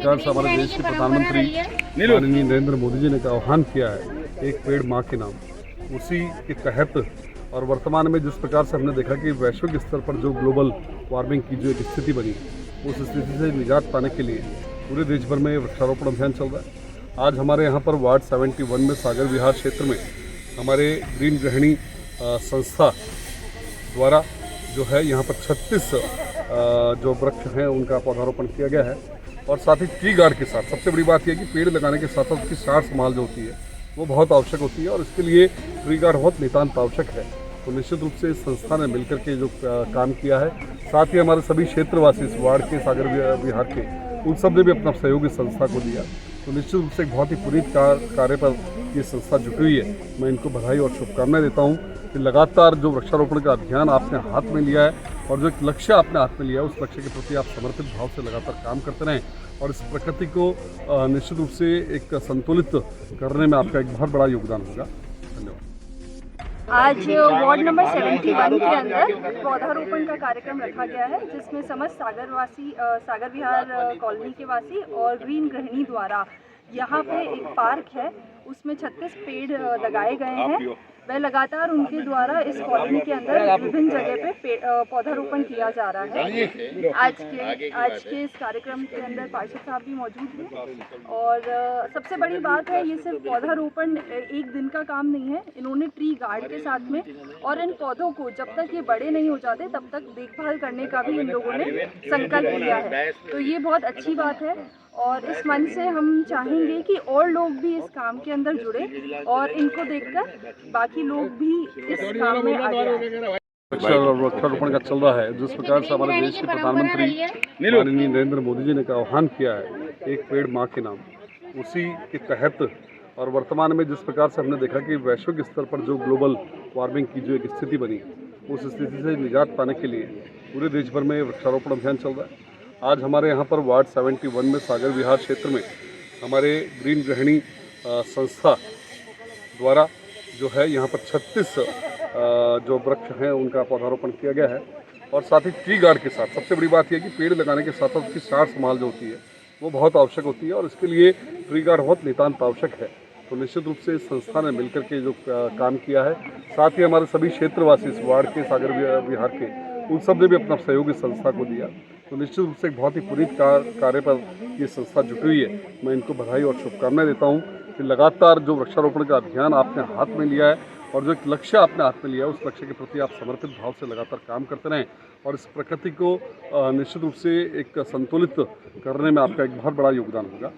प्रकार से हमारे देश के प्रधानमंत्री माननीय नरेंद्र मोदी जी ने का आह्वान किया है एक पेड़ माँ के नाम, उसी के तहत और वर्तमान में जिस प्रकार से हमने देखा कि वैश्विक स्तर पर जो ग्लोबल वार्मिंग की जो एक स्थिति बनी, उस स्थिति से निजात पाने के लिए पूरे देश भर में वृक्षारोपण अभियान चल रहा है। आज हमारे यहाँ पर वार्ड 71 में सागर विहार क्षेत्र में हमारे ग्रीन गृहिणी संस्था द्वारा जो है यहाँ पर 36 जो वृक्ष हैं उनका पौधारोपण किया गया है। और साथ ही ट्री गार्ड के साथ सबसे बड़ी बात यह है कि पेड़ लगाने के साथ साथ उसकी सार संभाल जो होती है वो बहुत आवश्यक होती है और इसके लिए ट्री गार्ड बहुत नितांत आवश्यक है। तो निश्चित रूप से इस संस्था ने मिलकर के जो काम किया है, साथ ही हमारे सभी क्षेत्रवासी इस वार्ड के सागर विहार के उन सब ने भी अपना सहयोग इस संस्था को दिया। तो निश्चित रूप से एक बहुत ही पुनीत कार्य पर ये संस्था जुटी हुई है। मैं इनको बधाई और शुभकामनाएं देता हूँ कि लगातार जो वृक्षारोपण का अभियान आपने हाथ में लिया है और जो एक लक्ष्य आपने हाथ में लिया है उस लक्ष्य के प्रति आप समर्पित भाव से लगातार काम करते रहें और इस प्रकृति को निश्चित रूप से एक संतुलित करने में आपका एक बहुत बड़ा योगदान होगा। धन्यवाद। आज वार्ड नंबर 71 के अंदर पौधारोपण का कार्यक्रम रखा गया है, जिसमें समस्त सागर विहार कॉलोनी के वासी और ग्रीन गृहिणी द्वारा यहाँ पे एक पार्क है, उसमें 36 पेड़ लगाए गए हैं। वह लगातार उनके द्वारा इस कॉलोनी के अंदर विभिन्न जगह पे पौधारोपण किया जा रहा है। आज के इस कार्यक्रम के अंदर पार्षद साहब भी मौजूद हैं और सबसे बड़ी बात है ये सिर्फ पौधारोपण एक दिन का काम नहीं है। इन्होंने ट्री गार्ड के साथ में और इन पौधों को जब तक ये बड़े नहीं हो जाते तब तक देखभाल करने का भी इन लोगों ने संकल्प लिया है। तो ये बहुत अच्छी बात है और इस मन से हम चाहेंगे कि और लोग भी इस काम के अंदर जुड़े और इनको देखकर बाकी लोग भी इस काम में आगे आए। वृक्षारोपण का चल रहा है, जिस प्रकार से हमारे देश के प्रधानमंत्री माननीय नरेंद्र मोदी जी ने का आह्वान किया है एक पेड़ माँ के नाम, उसी के तहत और वर्तमान में जिस प्रकार से हमने देखा कि वैश्विक स्तर पर जो ग्लोबल वार्मिंग की जो एक स्थिति बनी, उस स्थिति से निजात पाने के लिए पूरे देश भर में वृक्षारोपण अभियान चल रहा है। आज हमारे यहाँ पर वार्ड 71 में सागर विहार क्षेत्र में हमारे ग्रीन गृहिणी संस्था द्वारा जो है यहाँ पर 36 जो वृक्ष हैं उनका पौधारोपण किया गया है। और साथ ही ट्री गार्ड के साथ सबसे बड़ी बात यह है कि पेड़ लगाने के साथ साथ उसकी सार संभाल जो होती है वो बहुत आवश्यक होती है और इसके लिए ट्री गार्ड बहुत नितांत आवश्यक है। तो निश्चित रूप से इस संस्था ने मिलकर के जो काम किया है, साथ ही हमारे सभी क्षेत्रवासी इस वार्ड के सागर विहार के उन सब ने भी अपना सहयोग इस संस्था को दिया। तो निश्चित रूप से एक बहुत ही पुनीत कार्य पर ये संस्था जुटी हुई है। मैं इनको बधाई और शुभकामनाएं देता हूँ कि लगातार जो वृक्षारोपण का अभियान आपने हाथ में लिया है और जो एक लक्ष्य आपने हाथ में लिया है उस लक्ष्य के प्रति आप समर्पित भाव से लगातार काम करते रहें और इस प्रकृति को निश्चित रूप से एक संतुलित करने में आपका एक बहुत बड़ा योगदान होगा।